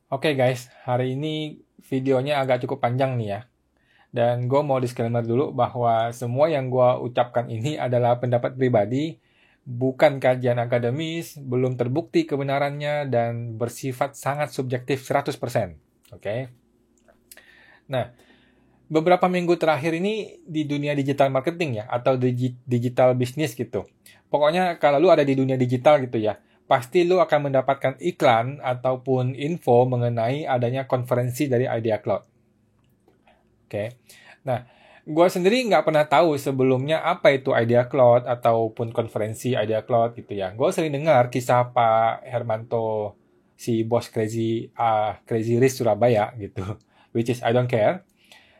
Oke guys, hari ini videonya agak cukup panjang nih ya. Dan gue mau disclaimer dulu bahwa semua yang gue ucapkan ini adalah pendapat pribadi, bukan kajian akademis, belum terbukti kebenarannya, dan bersifat sangat subjektif 100%. Oke? Nah, beberapa minggu terakhir ini di dunia digital marketing ya, atau digital bisnis gitu. Pokoknya kalau lu ada di dunia digital gitu ya, pasti lu akan mendapatkan iklan ataupun info mengenai adanya konferensi dari Idea Cloud. Oke. Nah, gue sendiri nggak pernah tahu sebelumnya apa itu Idea Cloud ataupun konferensi Idea Cloud gitu ya. Gue sering dengar kisah Pak Hermanto, si bos Crazy Rich Surabaya gitu, which is I don't care.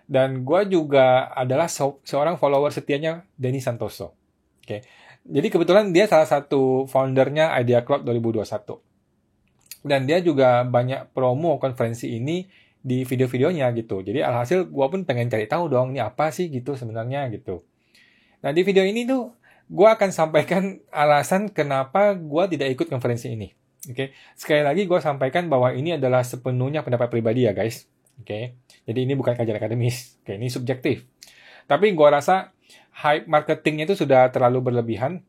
Dan gue juga adalah seorang follower setianya Denny Santoso. Oke. Jadi kebetulan dia salah satu foundernya Idea Cloud 2021. Dan dia juga banyak promo konferensi ini di video-videonya gitu. Jadi alhasil gue pun pengen cari tahu dong, ini apa sih gitu sebenarnya gitu. Nah di video ini tuh gue akan sampaikan alasan kenapa gue tidak ikut konferensi ini. Oke, sekali lagi gue sampaikan bahwa ini adalah sepenuhnya pendapat pribadi ya guys. Oke, jadi ini bukan kajian akademis. Oke, ini subjektif. Tapi gue rasa hype marketingnya itu sudah terlalu berlebihan.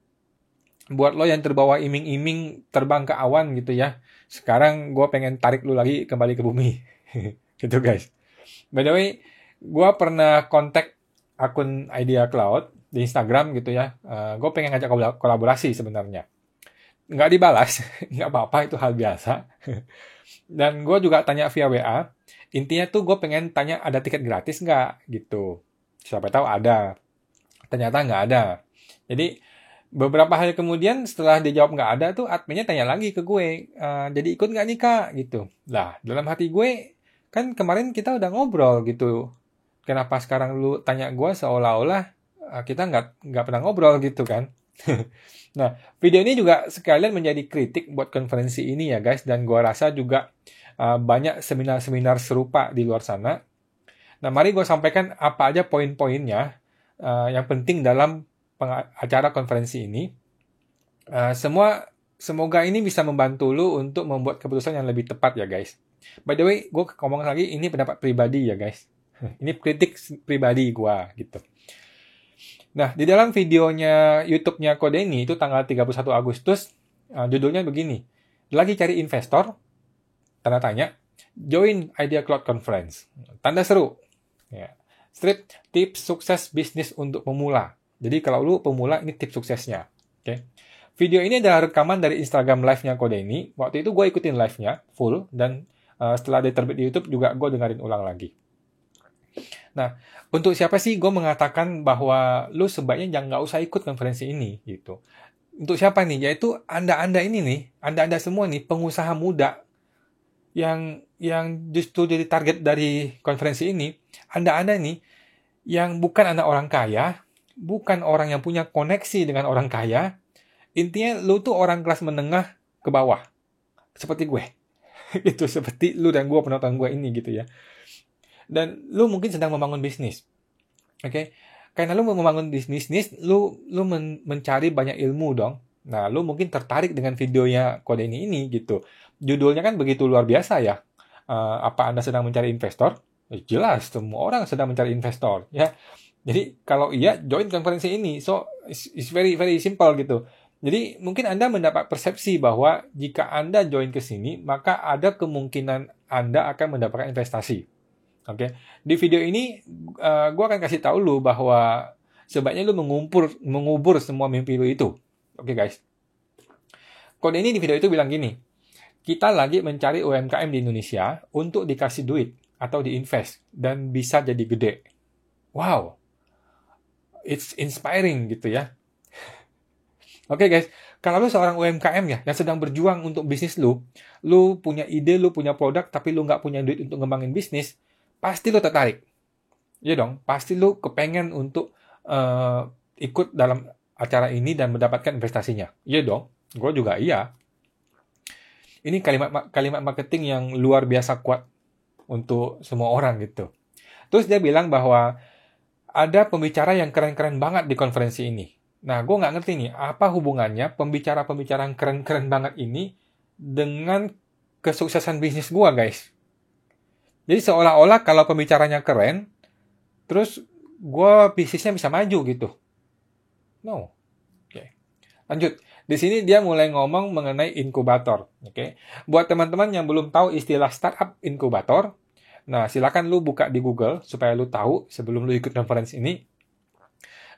Buat lo yang terbawa iming-iming terbang ke awan gitu ya. Sekarang gue pengen tarik lo lagi kembali ke bumi. Gitu guys. By the way, gue pernah kontak akun Idea Cloud di Instagram gitu ya. Gue pengen ngajak kolaborasi sebenarnya. Nggak dibalas, nggak apa-apa, itu hal biasa. Dan gue juga tanya via WA. Intinya tuh gue pengen tanya ada tiket gratis nggak gitu. Siapa tahu ada. Ternyata nggak ada. Jadi beberapa hari kemudian setelah dia jawab nggak ada tuh adminnya tanya lagi ke gue. Jadi ikut nggak nih kak gitu. Lah dalam hati gue kan kemarin kita udah ngobrol gitu. Kenapa sekarang lu tanya gue seolah-olah kita nggak pernah ngobrol gitu kan. Nah, video ini juga sekalian menjadi kritik buat konferensi ini ya guys. Dan gue rasa juga banyak seminar-seminar serupa di luar sana. Nah, mari gue sampaikan apa aja poin-poinnya yang penting dalam acara konferensi ini. Semoga ini bisa membantu lu untuk membuat keputusan yang lebih tepat ya guys. By the way, gue ngomong lagi, ini pendapat pribadi ya guys. Ini kritik pribadi gue gitu. Nah, di dalam videonya YouTube-nya Kodeni itu tanggal 31 Agustus, judulnya begini. Lagi cari investor? Tanda tanya. Join Idea Cloud Conference. Tanda seru. Ya. Strip tips sukses bisnis untuk pemula. Jadi kalau lu pemula, ini tips suksesnya. Oke. Video ini adalah rekaman dari Instagram live-nya Kodeni. Waktu itu gue ikutin live-nya full, dan setelah dia terbit di YouTube juga gue dengerin ulang lagi. Nah, untuk siapa sih gue mengatakan bahwa lu sebaiknya jangan nggak usah ikut konferensi ini gitu. Untuk siapa nih? Yaitu Anda-Anda ini nih, Anda-Anda semua nih pengusaha muda yang justru jadi target dari konferensi ini. Anda-Anda nih yang bukan anak orang kaya, bukan orang yang punya koneksi dengan orang kaya. Intinya lu tuh orang kelas menengah ke bawah. Seperti gue. Itu seperti lu dan gue, penonton gue ini gitu ya. Dan lu mungkin sedang membangun bisnis. Oke. Karena lu mau membangun bisnis, lu mencari banyak ilmu dong. Nah, lu mungkin tertarik dengan videonya Kodeni ini gitu. Judulnya kan begitu luar biasa ya. Apa Anda sedang mencari investor? Jelas, semua orang sedang mencari investor ya. Jadi kalau iya, join konferensi ini. So, it's very very simple gitu. Jadi mungkin Anda mendapat persepsi bahwa jika Anda join ke sini, maka ada kemungkinan Anda akan mendapatkan investasi. Oke, di video ini gue akan kasih tahu lu bahwa sebaiknya lu mengubur semua mimpi lu itu. Oke guys. Kode ini di video itu bilang gini, kita lagi mencari UMKM di Indonesia untuk dikasih duit atau diinvest dan bisa jadi gede. Wow, it's inspiring gitu ya. Oke guys, kalau lu seorang UMKM ya yang sedang berjuang untuk bisnis lu punya ide, lu punya produk tapi lu nggak punya duit untuk ngembangin bisnis, pasti lu tertarik. Iya dong, pasti lu kepengen untuk ikut dalam acara ini dan mendapatkan investasinya. Iya dong, gue juga iya. Ini kalimat marketing yang luar biasa kuat untuk semua orang gitu. Terus dia bilang bahwa ada pembicara yang keren-keren banget di konferensi ini. Nah, gue nggak ngerti nih, apa hubungannya pembicara-pembicara yang keren-keren banget ini dengan kesuksesan bisnis gue, guys. Jadi seolah-olah kalau pembicaranya keren, terus gue bisnisnya bisa maju gitu. No. Oke. Lanjut. Di sini dia mulai ngomong mengenai inkubator. Oke. Buat teman-teman yang belum tahu istilah startup inkubator, nah silakan lu buka di Google supaya lu tahu sebelum lu ikut conference ini.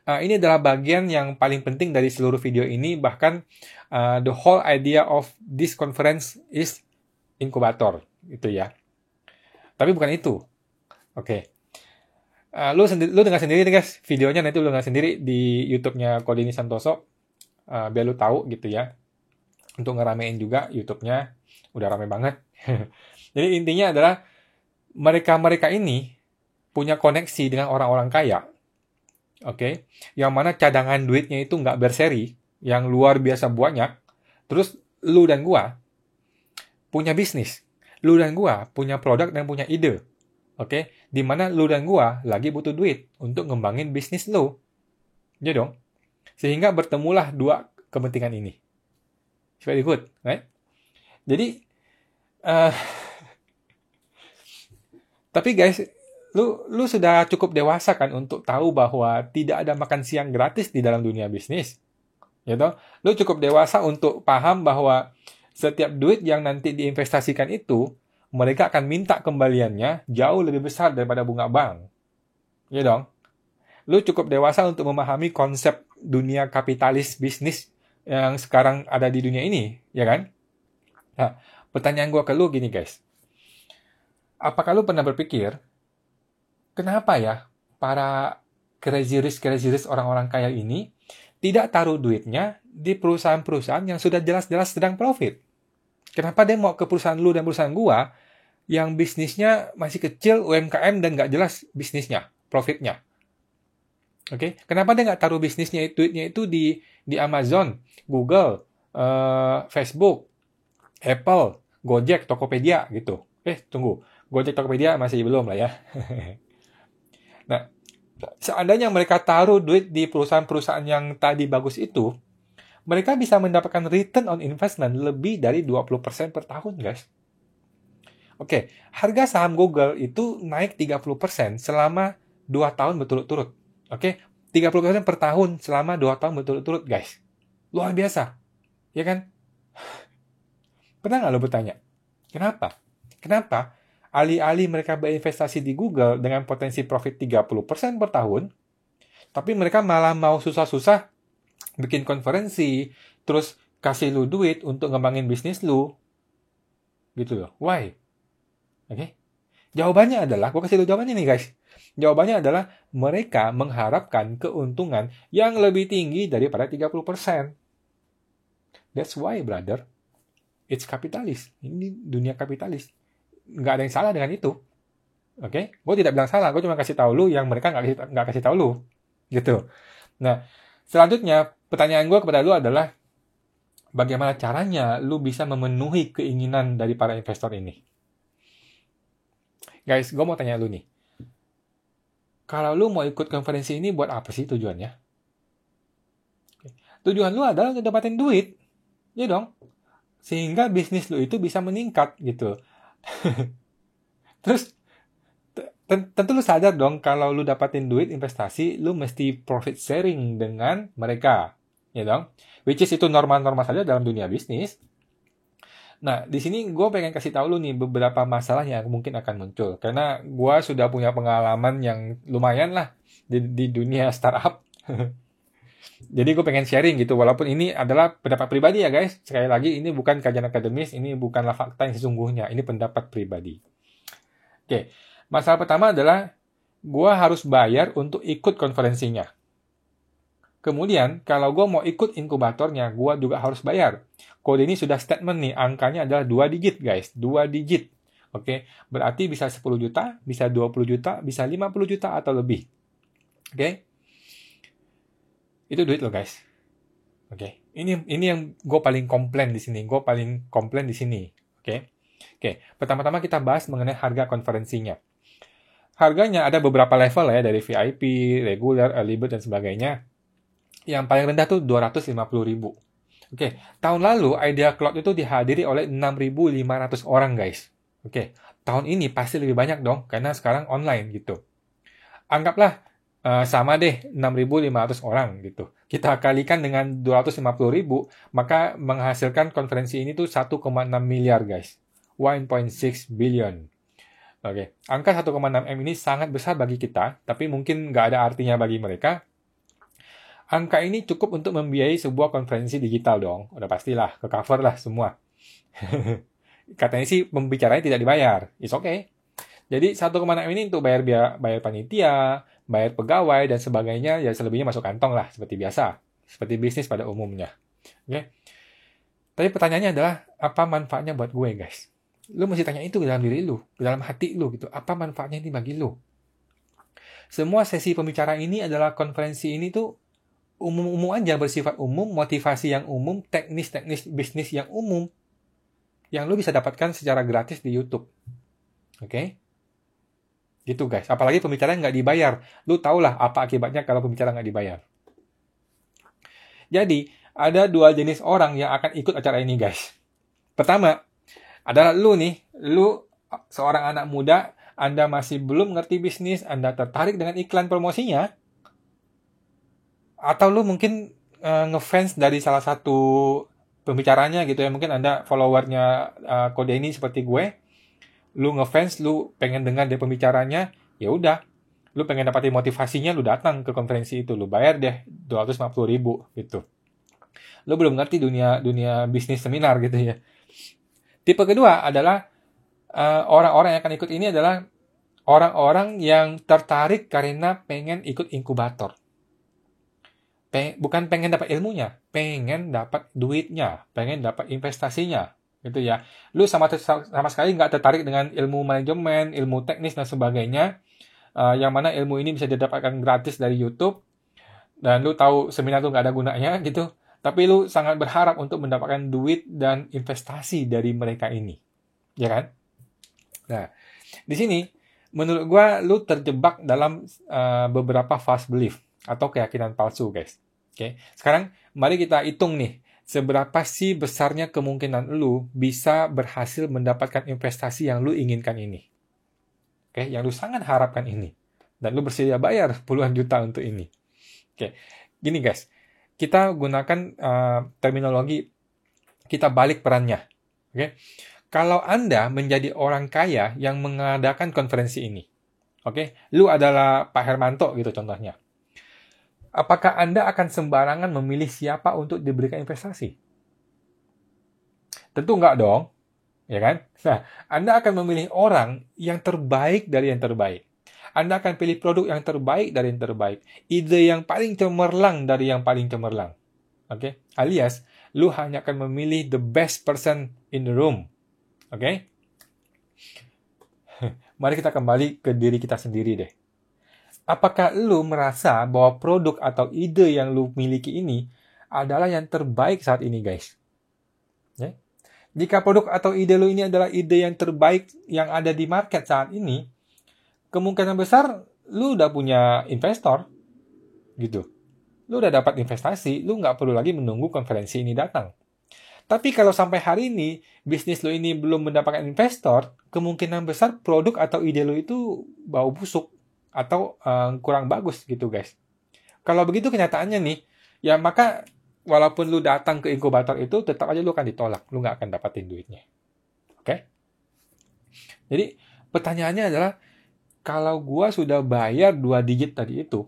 Ini adalah bagian yang paling penting dari seluruh video ini, bahkan the whole idea of this conference is inkubator, gitu ya. Tapi bukan itu. Oke. Lu dengar sendiri nih guys, videonya nanti lu dengar sendiri di YouTube-nya Kodini Santoso, biar lu tahu gitu ya. Untuk ngeramein juga YouTube-nya, udah rame banget. Jadi intinya adalah mereka-mereka ini punya koneksi dengan orang-orang kaya. Oke, yang mana cadangan duitnya itu nggak berseri, yang luar biasa banyak. Terus lu dan gua punya bisnis, lu dan gua punya produk dan punya ide. Oke, di mana lu dan gua lagi butuh duit untuk ngembangin bisnis lu. Ya dong. Sehingga bertemulah dua kepentingan ini. Very good, right? Jadi, tapi guys, lu sudah cukup dewasa kan untuk tahu bahwa tidak ada makan siang gratis di dalam dunia bisnis. Gitu? Lu cukup dewasa untuk paham bahwa setiap duit yang nanti diinvestasikan itu, mereka akan minta kembaliannya jauh lebih besar daripada bunga bank. Ya dong? Lu cukup dewasa untuk memahami konsep dunia kapitalis bisnis yang sekarang ada di dunia ini, ya kan? Nah, pertanyaan gua ke lu gini guys. Apakah lu pernah berpikir, kenapa ya para crazy rich orang-orang kaya ini tidak taruh duitnya di perusahaan-perusahaan yang sudah jelas-jelas sedang profit? Kenapa dia mau ke perusahaan lu dan perusahaan gua yang bisnisnya masih kecil, UMKM, dan nggak jelas bisnisnya, profitnya? Oke, kenapa dia nggak taruh duitnya itu di Amazon, Google, Facebook, Apple, Gojek, Tokopedia gitu? Tunggu, Gojek, Tokopedia masih belum lah ya. Nah, seandainya mereka taruh duit di perusahaan-perusahaan yang tadi bagus itu, mereka bisa mendapatkan return on investment lebih dari 20% per tahun, guys. Oke, harga saham Google itu naik 30% selama 2 tahun berturut-turut. Oke, 30% per tahun selama 2 tahun berturut-turut, guys. Luar biasa. Ya kan? Pernah nggak lo bertanya? Kenapa? Kenapa? Alih-alih mereka berinvestasi di Google dengan potensi profit 30% per tahun, tapi mereka malah mau susah-susah bikin konferensi, terus kasih lu duit untuk ngembangin bisnis lu. Gitu loh. Why? Oke? Jawabannya adalah, gue kasih lu jawabannya nih guys. Jawabannya adalah mereka mengharapkan keuntungan yang lebih tinggi daripada 30%. That's why, brother. It's kapitalis. Ini dunia kapitalis. Nggak ada yang salah dengan itu. Oke? Gue tidak bilang salah. Gue cuma kasih tahu lu yang mereka nggak kasih tahu lu. Gitu. Nah, selanjutnya, pertanyaan gue kepada lu adalah, bagaimana caranya lu bisa memenuhi keinginan dari para investor ini? Guys, gue mau tanya lu nih. Kalau lu mau ikut konferensi ini buat apa sih tujuannya? Tujuan lu adalah untuk dapatin duit. Ya dong. Sehingga bisnis lu itu bisa meningkat gitu. Terus tentu lu sadar dong kalau lu dapatin duit investasi, lu mesti profit sharing dengan mereka, ya dong. Which is itu normal-normal saja dalam dunia bisnis. Nah, di sini gue pengen kasih tahu lu nih beberapa masalah yang mungkin akan muncul, karena gue sudah punya pengalaman yang lumayan lah di dunia startup. Jadi gue pengen sharing gitu, walaupun ini adalah pendapat pribadi ya guys. Sekali lagi, ini bukan kajian akademis, ini bukanlah fakta yang sesungguhnya, ini pendapat pribadi. Oke, masalah pertama adalah gue harus bayar untuk ikut konferensinya. Kemudian, kalau gue mau ikut inkubatornya, gue juga harus bayar. Kode ini sudah statement nih, angkanya adalah 2 digit guys, 2 digit. Oke, berarti bisa 10 juta, bisa 20 juta, bisa 50 juta atau lebih. Oke. Itu duit lo guys. Oke. Ini yang gue paling komplain di sini. Oke. Pertama-tama kita bahas mengenai harga konferensinya. Harganya ada beberapa level ya, dari VIP, regular, early bird, dan sebagainya. Yang paling rendah tuh 250.000. Oke, tahun lalu Idea Cloud itu dihadiri oleh 6.500 orang, guys. Oke, tahun ini pasti lebih banyak dong, karena sekarang online gitu. Anggaplah sama deh 6.500 orang gitu. Kita kalikan dengan 250.000, maka menghasilkan konferensi ini tuh 1,6 miliar, guys. 1.6 billion. Oke, angka 1,6 M ini sangat besar bagi kita, tapi mungkin nggak ada artinya bagi mereka. Angka ini cukup untuk membiayai sebuah konferensi digital dong. Udah pastilah, ke cover lah semua. Katanya sih pembicaranya tidak dibayar. It's okay. Jadi 1,6 ini untuk bayar panitia, bayar pegawai, dan sebagainya, ya selebihnya masuk kantong lah, seperti biasa. Seperti bisnis pada umumnya. Oke? Tapi pertanyaannya adalah, apa manfaatnya buat gue, guys? Lu mesti tanya itu ke dalam diri lu, ke dalam hati lu gitu. Apa manfaatnya ini bagi lu? Semua sesi pembicaraan ini adalah konferensi ini tuh umum-umum aja, bersifat umum, motivasi yang umum, teknis-teknis bisnis yang umum, yang lu bisa dapatkan secara gratis di YouTube. Oke? Gitu, guys. Apalagi pembicaraan nggak dibayar. Lu tau lah apa akibatnya kalau pembicaraan nggak dibayar. Jadi, ada dua jenis orang yang akan ikut acara ini, guys. Pertama, adalah lu nih. Lu seorang anak muda, Anda masih belum ngerti bisnis, Anda tertarik dengan iklan promosinya, atau lu mungkin ngefans dari salah satu pembicaranya gitu ya. Mungkin Anda followernya Kode ini seperti gue. Lu ngefans, lu pengen dengar dia pembicaranya, ya udah. Lu pengen dapatin motivasinya, lu datang ke konferensi itu. Lu bayar deh 250.000 gitu. Lu belum ngerti dunia bisnis seminar gitu ya. Tipe kedua adalah orang-orang yang akan ikut ini adalah orang-orang yang tertarik karena pengen ikut inkubator. Bukan pengen dapat ilmunya, pengen dapat duitnya, pengen dapat investasinya, gitu ya. Lu sama sekali nggak tertarik dengan ilmu manajemen, ilmu teknis dan sebagainya, yang mana ilmu ini bisa didapatkan gratis dari YouTube, dan lu tahu seminar itu nggak ada gunanya, gitu. Tapi lu sangat berharap untuk mendapatkan duit dan investasi dari mereka ini, ya kan? Nah, di sini menurut gua lu terjebak dalam beberapa false belief atau keyakinan palsu, guys. Oke, sekarang mari kita hitung nih, seberapa sih besarnya kemungkinan lu bisa berhasil mendapatkan investasi yang lu inginkan ini. Oke, yang lu sangat harapkan ini. Dan lu bersedia bayar puluhan juta untuk ini. Oke, gini guys, kita gunakan terminologi, kita balik perannya. Oke, kalau Anda menjadi orang kaya yang mengadakan konferensi ini, oke, lu adalah Pak Hermanto gitu contohnya. Apakah Anda akan sembarangan memilih siapa untuk diberikan investasi? Tentu enggak dong, ya kan? Nah, Anda akan memilih orang yang terbaik dari yang terbaik. Anda akan pilih produk yang terbaik dari yang terbaik. Ide yang paling cemerlang dari yang paling cemerlang. Oke? Alias, lu hanya akan memilih the best person in the room. Oke? Mari kita kembali ke diri kita sendiri deh. Apakah lu merasa bahwa produk atau ide yang lu miliki ini adalah yang terbaik saat ini, guys? Ya? Jika produk atau ide lu ini adalah ide yang terbaik yang ada di market saat ini, kemungkinan besar lu udah punya investor, gitu. Lu udah dapat investasi, lu nggak perlu lagi menunggu konferensi ini datang. Tapi kalau sampai hari ini, bisnis lu ini belum mendapatkan investor, kemungkinan besar produk atau ide lu itu bau busuk atau kurang bagus gitu, guys. Kalau begitu kenyataannya nih, ya maka walaupun lu datang ke inkubator itu, tetap aja lu akan ditolak. Lu nggak akan dapatin duitnya. Oke? Jadi, pertanyaannya adalah, kalau gua sudah bayar 2 digit tadi itu,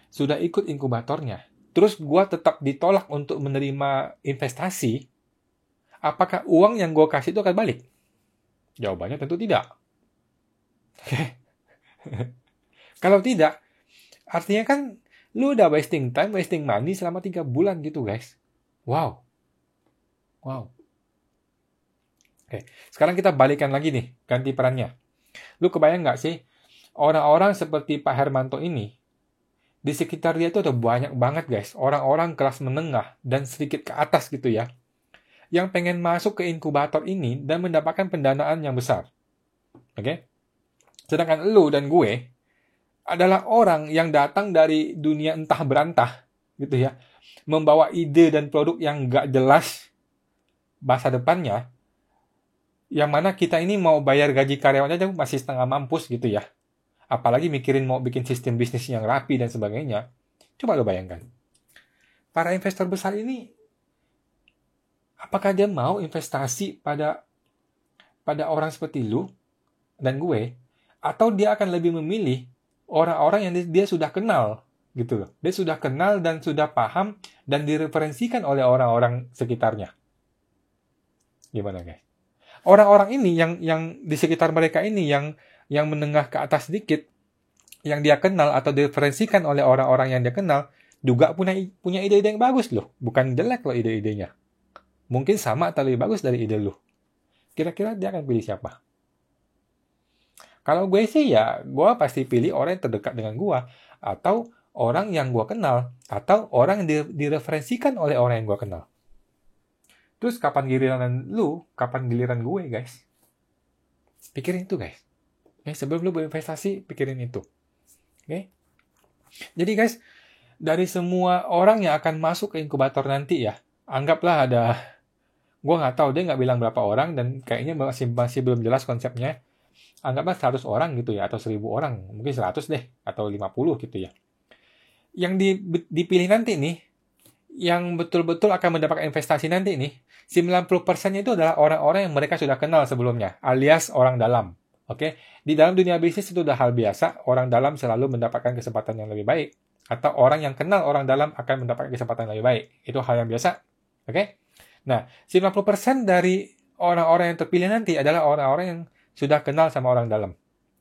sudah ikut inkubatornya, terus gua tetap ditolak untuk menerima investasi, apakah uang yang gua kasih itu akan balik? Jawabannya tentu tidak. Oke? Kalau tidak, artinya kan lu udah wasting time, wasting money selama 3 bulan gitu, guys. Wow. Oke, sekarang kita balikan lagi nih, ganti perannya. Lu kebayang nggak sih, orang-orang seperti Pak Hermanto ini, di sekitar dia itu ada banyak banget, guys, orang-orang kelas menengah dan sedikit ke atas gitu ya, yang pengen masuk ke inkubator ini dan mendapatkan pendanaan yang besar. Oke? Sedangkan lu dan gue adalah orang yang datang dari dunia entah berantah gitu ya. membawa ide dan produk yang nggak jelas masa depannya, yang mana kita ini mau bayar gaji karyawan aja masih setengah mampus gitu ya. Apalagi mikirin mau bikin sistem bisnis yang rapi dan sebagainya. Coba lo bayangkan. Para investor besar ini, apakah dia mau investasi pada orang seperti lu dan gue, atau dia akan lebih memilih orang-orang yang dia sudah kenal gitu loh. Dia sudah kenal dan sudah paham dan direferensikan oleh orang-orang sekitarnya. Gimana guys? Orang-orang ini yang di sekitar mereka ini yang menengah ke atas sedikit, yang dia kenal atau direferensikan oleh orang-orang yang dia kenal, juga punya ide-ide yang bagus loh. Bukan jelek loh ide-idenya. Mungkin sama atau lebih bagus dari ide lu. Kira-kira dia akan pilih siapa? Kalau gue sih ya, gue pasti pilih orang yang terdekat dengan gue. Atau orang yang gue kenal. Atau orang yang direferensikan oleh orang yang gue kenal. Terus kapan giliran lu, kapan giliran gue guys? Pikirin itu guys. Sebelum lu berinvestasi, pikirin itu. Jadi guys, dari semua orang yang akan masuk ke inkubator nanti ya, anggaplah ada, gue nggak tahu, dia nggak bilang berapa orang, dan kayaknya masih belum jelas konsepnya. Anggaplah 100 orang gitu ya, atau 1000 orang, mungkin 100 deh, atau 50 gitu ya. Yang dipilih nanti nih, yang betul-betul akan mendapatkan investasi nanti nih, 90%-nya itu adalah orang-orang yang mereka sudah kenal sebelumnya, alias orang dalam. Oke, di dalam dunia bisnis itu udah hal biasa, orang dalam selalu mendapatkan kesempatan yang lebih baik, atau orang yang kenal orang dalam akan mendapatkan kesempatan yang lebih baik. Itu hal yang biasa. Oke? Nah, 90% dari orang-orang yang terpilih nanti adalah orang-orang yang sudah kenal sama orang dalam.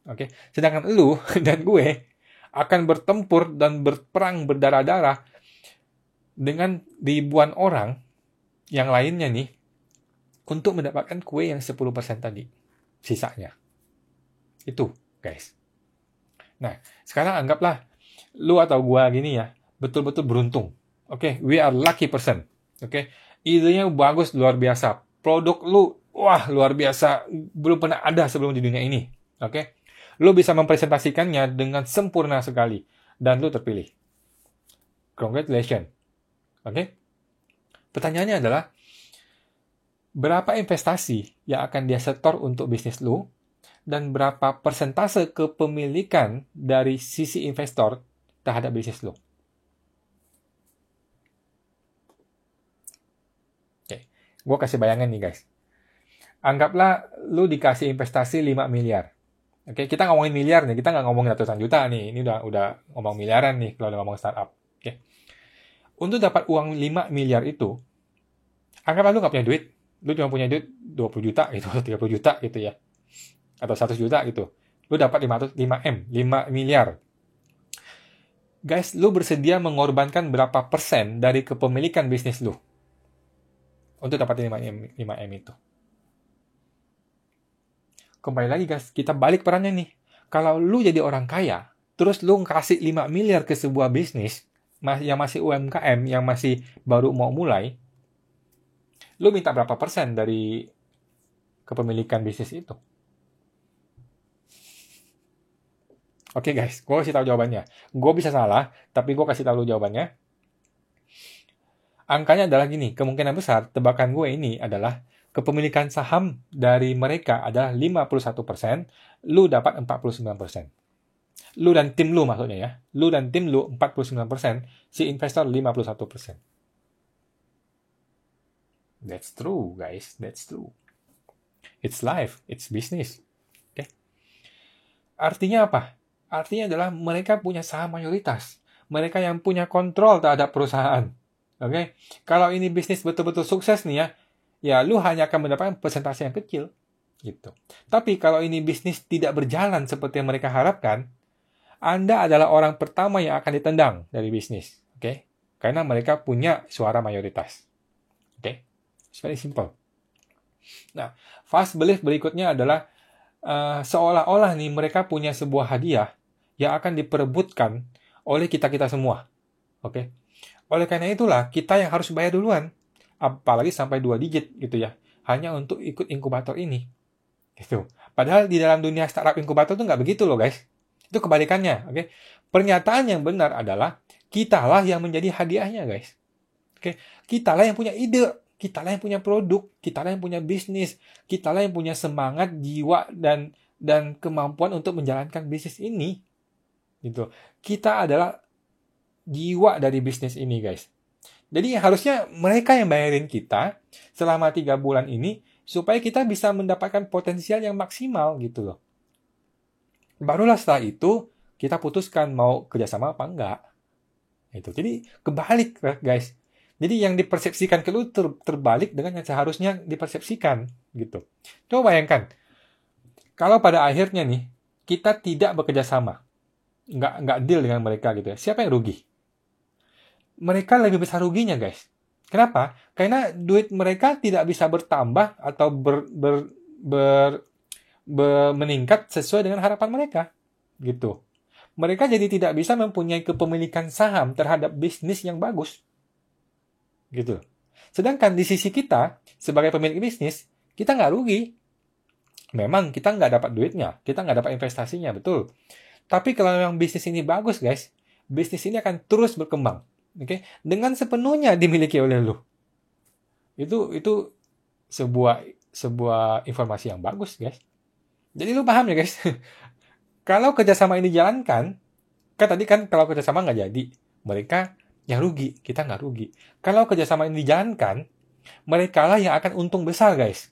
Oke? Sedangkan lu dan gue akan bertempur dan berperang berdarah-darah dengan ribuan orang yang lainnya nih untuk mendapatkan kue yang 10% tadi. Sisanya. Itu, guys. Nah, sekarang anggaplah lu atau gua gini ya, betul-betul beruntung. Oke, we are lucky person. Oke, idenya bagus, luar biasa. Produk lu, wah luar biasa, belum pernah ada sebelum di dunia ini. Oke, lu bisa mempresentasikannya dengan sempurna sekali, dan lu terpilih. Congratulations. Oke, pertanyaannya adalah, berapa investasi yang akan dia setor untuk bisnis lu, dan berapa persentase kepemilikan dari sisi investor terhadap bisnis lo. Oke, gue kasih bayangan nih guys. Anggaplah lu dikasih investasi 5 miliar. Oke, kita ngomongin miliar nih, kita nggak ngomongin ratusan juta nih. Ini udah ngomong miliaran nih kalau udah ngomong startup. Oke. Untuk dapat uang 5 miliar itu, anggaplah lu nggak punya duit. Lu cuma punya duit 20 juta gitu, 30 juta gitu ya. Atau 100 juta gitu. Lu dapat 5 miliar. Guys, lu bersedia mengorbankan berapa persen dari kepemilikan bisnis lu untuk dapat 5M itu? Kembali lagi guys, kita balik perannya nih. Kalau lu jadi orang kaya, terus lu ngasih 5 miliar ke sebuah bisnis yang masih UMKM, yang masih baru mau mulai, lu minta berapa persen dari kepemilikan bisnis itu? Oke guys, gue kasih tahu jawabannya. Gue bisa salah, tapi gue kasih tahu jawabannya. Angkanya adalah gini, kemungkinan besar tebakan gue ini adalah kepemilikan saham dari mereka adalah 51%, lu dapat 49%. Lu dan tim lu maksudnya ya. Lu dan tim lu 49%, si investor 51%. That's true guys, that's true. It's life, it's business. Oke. Artinya apa? Artinya adalah mereka punya saham mayoritas. Mereka yang punya kontrol terhadap perusahaan. Oke? Kalau ini bisnis betul-betul sukses nih ya, ya lu hanya akan mendapatkan persentase yang kecil. Gitu. Tapi kalau ini bisnis tidak berjalan seperti yang mereka harapkan, Anda adalah orang pertama yang akan ditendang dari bisnis. Oke? Karena mereka punya suara mayoritas. Oke? It's very simple. Nah, fast belief berikutnya adalah seolah-olah nih mereka punya sebuah hadiah yang akan diperebutkan oleh kita-kita semua. Oke. Oleh karena itulah, kita yang harus bayar duluan. Apalagi sampai 2 digit gitu ya. Hanya untuk ikut inkubator ini. Gitu. Padahal di dalam dunia startup inkubator itu nggak begitu loh guys. Itu kebalikannya. Oke. Pernyataan yang benar adalah, kitalah yang menjadi hadiahnya guys. Oke, kita lah yang punya ide, kita lah yang punya produk, kita lah yang punya bisnis, kita lah yang punya semangat, jiwa dan kemampuan untuk menjalankan bisnis ini. Gitu. Kita adalah jiwa dari bisnis ini, guys. Jadi harusnya mereka yang bayarin kita selama 3 bulan ini supaya kita bisa mendapatkan potensial yang maksimal gitu loh. Barulah setelah itu kita putuskan mau kerjasama apa enggak. Itu. Jadi kebalik, guys. Jadi yang dipersepsikan ke lu terbalik dengan yang seharusnya dipersepsikan gitu. Coba bayangkan, kalau pada akhirnya nih kita tidak bekerja sama, nggak deal dengan mereka gitu ya, siapa yang rugi? Mereka lebih besar ruginya, guys. Kenapa? Karena duit mereka tidak bisa bertambah atau meningkat sesuai dengan harapan mereka. Gitu. Mereka jadi tidak bisa mempunyai kepemilikan saham terhadap bisnis yang bagus. Gitu. Sedangkan di sisi kita, sebagai pemilik bisnis, kita nggak rugi. Memang kita nggak dapat duitnya, kita nggak dapat investasinya, betul. Tapi kalau memang bisnis ini bagus, guys, bisnis ini akan terus berkembang. Oke, dengan sepenuhnya dimiliki oleh lu. Itu sebuah informasi yang bagus, guys. Jadi lu paham ya, guys? Kalau kerjasama ini dijalankan, kan tadi kan kalau kerjasama nggak jadi, mereka yang rugi, kita nggak rugi. Kalau kerjasama ini dijalankan, mereka lah yang akan untung besar, guys.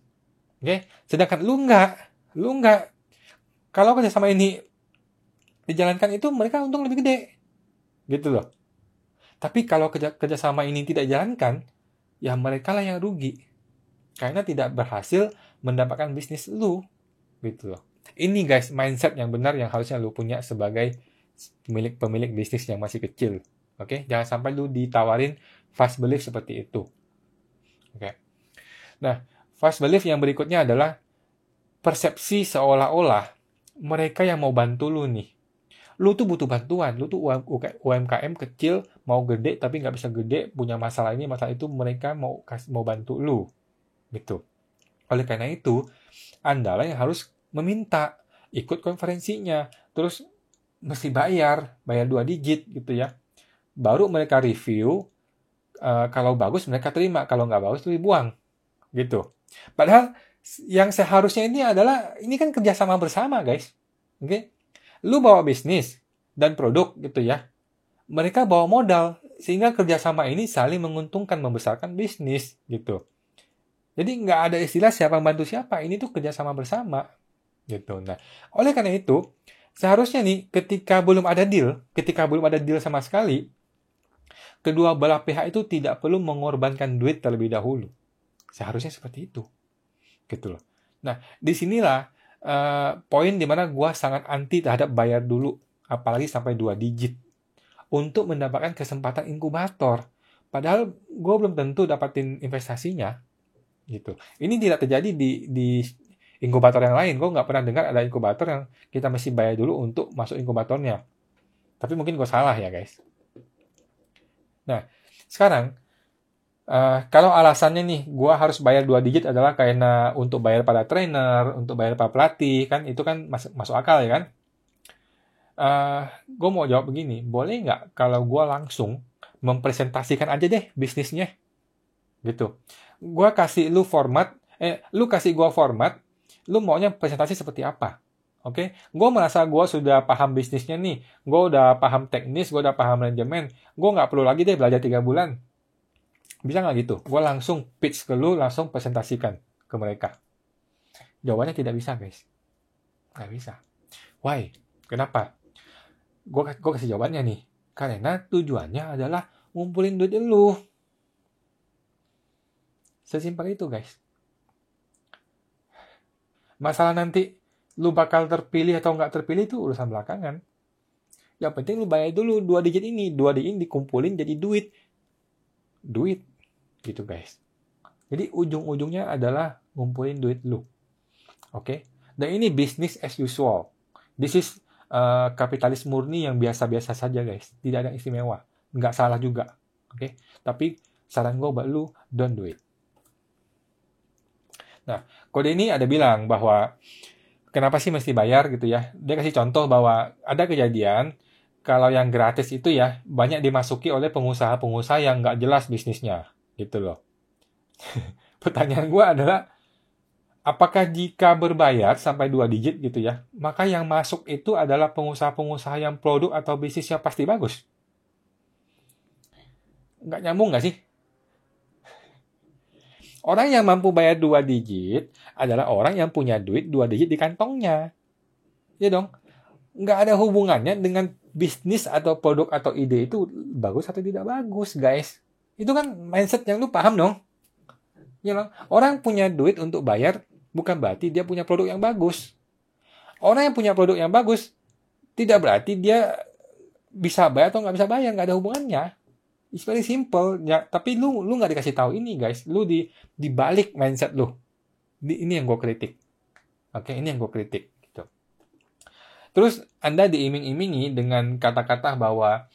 Oke, sedangkan lu nggak. Kalau kerjasama ini dijalankan itu mereka untung lebih gede, gitu loh. Tapi kalau kerjasama ini tidak dijalankan, ya mereka lah yang rugi. Karena tidak berhasil mendapatkan bisnis lu. Gitu loh. Ini guys, mindset yang benar yang harusnya lu punya sebagai pemilik bisnis yang masih kecil. Oke, jangan sampai lu ditawarin fast belief seperti itu. Oke. Nah, fast belief yang berikutnya adalah persepsi seolah-olah mereka yang mau bantu lu nih. Lu tuh butuh bantuan, lu tuh UMKM kecil, mau gede tapi nggak bisa gede, punya masalah ini, masalah itu, mereka mau bantu lu. Gitu. Oleh karena itu, Anda lah yang harus meminta, ikut konferensinya, terus mesti bayar 2 digit gitu ya. Baru mereka review, kalau bagus mereka terima, kalau nggak bagus itu dibuang. Gitu. Padahal yang seharusnya ini kan kerjasama bersama, guys. Oke? Okay? Lu bawa bisnis dan produk gitu ya. Mereka bawa modal, sehingga kerjasama ini saling menguntungkan, membesarkan bisnis gitu. Jadi nggak ada istilah siapa bantu siapa, ini tuh kerjasama bersama gitu. Nah, oleh karena itu, seharusnya nih ketika belum ada deal sama sekali, kedua belah pihak itu tidak perlu mengorbankan duit terlebih dahulu. Seharusnya seperti itu. Gitu loh. Nah, disinilah poin dimana gue sangat anti terhadap bayar dulu, apalagi sampai 2 digit, untuk mendapatkan kesempatan inkubator. Padahal gue belum tentu dapatin investasinya. Gitu. Ini tidak terjadi di inkubator yang lain. Gue nggak pernah dengar ada inkubator yang kita mesti bayar dulu untuk masuk inkubatornya. Tapi mungkin gue salah ya, guys. Nah, sekarang kalau alasannya nih, gue harus bayar 2 digit adalah karena untuk bayar pada trainer, untuk bayar pada pelatih, kan itu kan masuk akal ya kan? Gue mau jawab begini, boleh nggak kalau gue langsung mempresentasikan aja deh bisnisnya? Gitu. Gue kasih lu format, lu kasih gue format, lu maunya presentasi seperti apa? Oke, gue merasa gue sudah paham bisnisnya nih, gue udah paham teknis, gue udah paham manajemen, gue nggak perlu lagi deh belajar 3 bulan. Bisa nggak gitu? Gue langsung pitch ke lu, langsung presentasikan ke mereka. Jawabannya tidak bisa, guys. Nggak bisa. Why? Kenapa? Gue kasih jawabannya nih. Karena tujuannya adalah ngumpulin duit lu. Sesimpel itu, guys. Masalah nanti lu bakal terpilih atau nggak terpilih itu urusan belakangan. Yang penting lu bayar dulu 2 digit ini. 2 digit ini dikumpulin jadi duit. Duit. Gitu, guys. Jadi ujung-ujungnya adalah ngumpulin duit lu. Oke? Dan ini business as usual. This is kapitalis murni yang biasa-biasa saja, guys. Tidak ada yang istimewa. Nggak salah juga. Oke? Tapi saran gue buat lu, don't do it. Nah, kode ini ada bilang bahwa kenapa sih mesti bayar gitu ya. Dia kasih contoh bahwa ada kejadian kalau yang gratis itu ya banyak dimasuki oleh pengusaha-pengusaha yang nggak jelas bisnisnya, gitu loh. Pertanyaan gue adalah, apakah jika berbayar sampai 2 digit gitu ya, maka yang masuk itu adalah pengusaha-pengusaha yang produk atau bisnisnya pasti bagus? Nggak nyambung nggak sih? Orang yang mampu bayar 2 digit adalah orang yang punya duit 2 digit di kantongnya. Ya dong? Nggak ada hubungannya dengan bisnis atau produk atau ide itu bagus atau tidak bagus, guys. Itu kan mindset yang lu paham dong. Ya dong? Orang punya duit untuk bayar bukan berarti dia punya produk yang bagus. Orang yang punya produk yang bagus tidak berarti dia bisa bayar atau nggak bisa bayar, nggak ada hubungannya. It's very simple. Ya, tapi lu nggak dikasih tahu ini, guys. Lu di balik mindset lu. Ini yang gue kritik. Oke, ini yang gue kritik. Gitu. Terus Anda diiming-imingi dengan kata-kata bahwa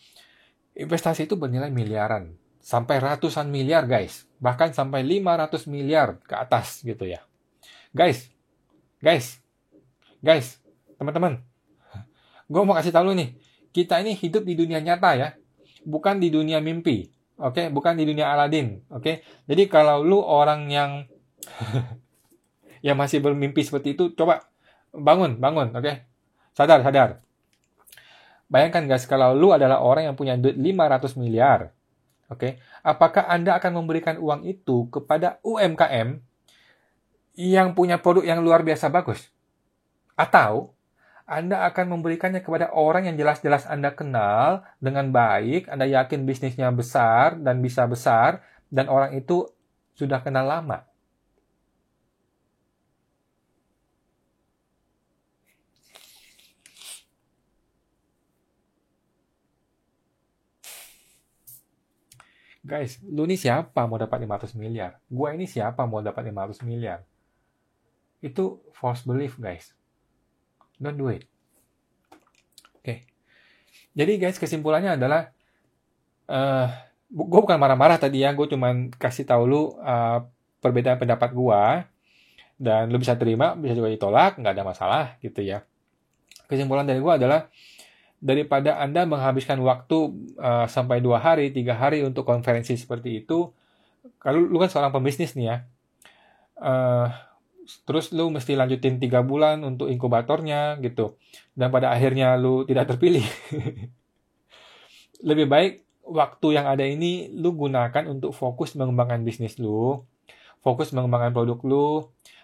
investasi itu bernilai miliaran. Sampai ratusan miliar, guys. Bahkan sampai 500 miliar ke atas gitu ya. Guys, teman-teman. Gue mau kasih tahu lu nih. Kita ini hidup di dunia nyata ya. Bukan di dunia mimpi. Oke, bukan di dunia Aladin. Oke. Jadi kalau lu orang yang yang masih bermimpi seperti itu, coba bangun, oke? Sadar. Bayangkan guys, kalau lu adalah orang yang punya duit 500 miliar, oke? Apakah Anda akan memberikan uang itu kepada UMKM yang punya produk yang luar biasa bagus? Atau Anda akan memberikannya kepada orang yang jelas-jelas Anda kenal dengan baik, Anda yakin bisnisnya besar dan bisa besar, dan orang itu sudah kenal lama? Guys, lu ini siapa mau dapat 500 miliar? Gua ini siapa mau dapat 500 miliar? Itu false belief, guys. Don't do it. Oke. Jadi guys, kesimpulannya adalah gue bukan marah-marah tadi ya, gue cuman kasih tahu lu perbedaan pendapat gue, dan lu bisa terima, bisa juga ditolak, nggak ada masalah gitu ya. Kesimpulan dari gue adalah, daripada Anda menghabiskan waktu sampai 2 hari, 3 hari untuk konferensi seperti itu, kalau lu kan seorang pembisnis nih ya, terus lu mesti lanjutin 3 bulan untuk inkubatornya gitu, dan pada akhirnya lu tidak terpilih. Lebih baik waktu yang ada ini lu gunakan untuk fokus mengembangkan bisnis lu, fokus mengembangkan produk lu,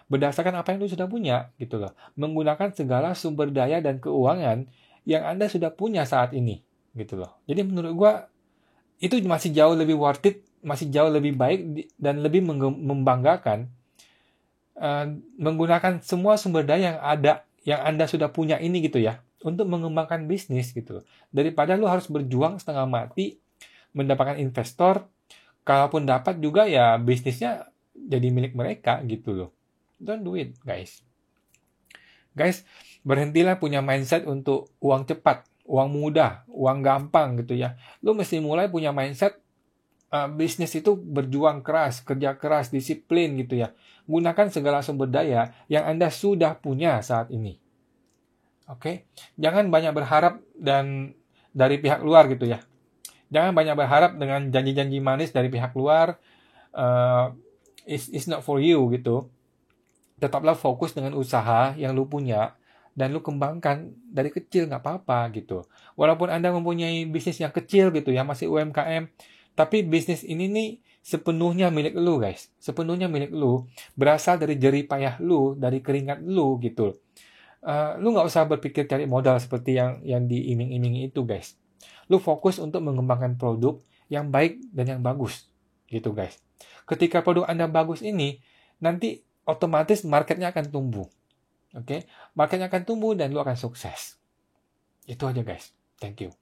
berdasarkan apa yang lu sudah punya gitu loh. Menggunakan segala sumber daya dan keuangan yang Anda sudah punya saat ini gitu loh. Jadi menurut gua itu masih jauh lebih worth it, masih jauh lebih baik dan lebih membanggakan menggunakan semua sumber daya yang ada, yang Anda sudah punya ini gitu ya, untuk mengembangkan bisnis gitu loh. Daripada lu harus berjuang setengah mati mendapatkan investor, kalaupun dapat juga ya bisnisnya jadi milik mereka gitu loh. Don't do it, guys. Guys, berhentilah punya mindset untuk uang cepat, uang mudah, uang gampang gitu ya. Lu mesti mulai punya mindset bisnis itu berjuang keras, kerja keras, disiplin gitu ya. Gunakan segala sumber daya yang Anda sudah punya saat ini. Oke? Jangan banyak berharap dan dari pihak luar gitu ya. Jangan banyak berharap dengan janji-janji manis dari pihak luar. It's not for you gitu. Tetaplah fokus dengan usaha yang lu punya dan lu kembangkan dari kecil, nggak apa-apa gitu. Walaupun Anda mempunyai bisnis yang kecil gitu ya, masih UMKM, tapi bisnis ini nih sepenuhnya milik lu, guys. Sepenuhnya milik lu, berasal dari jerih payah lu, dari keringat lu gitu. Lu nggak usah berpikir cari modal seperti yang diiming-imingi itu, guys. Lu fokus untuk mengembangkan produk yang baik dan yang bagus gitu, guys. Ketika produk Anda bagus ini, nanti otomatis marketnya akan tumbuh. Oke? Marketnya akan tumbuh dan lu akan sukses. Itu aja, guys. Thank you.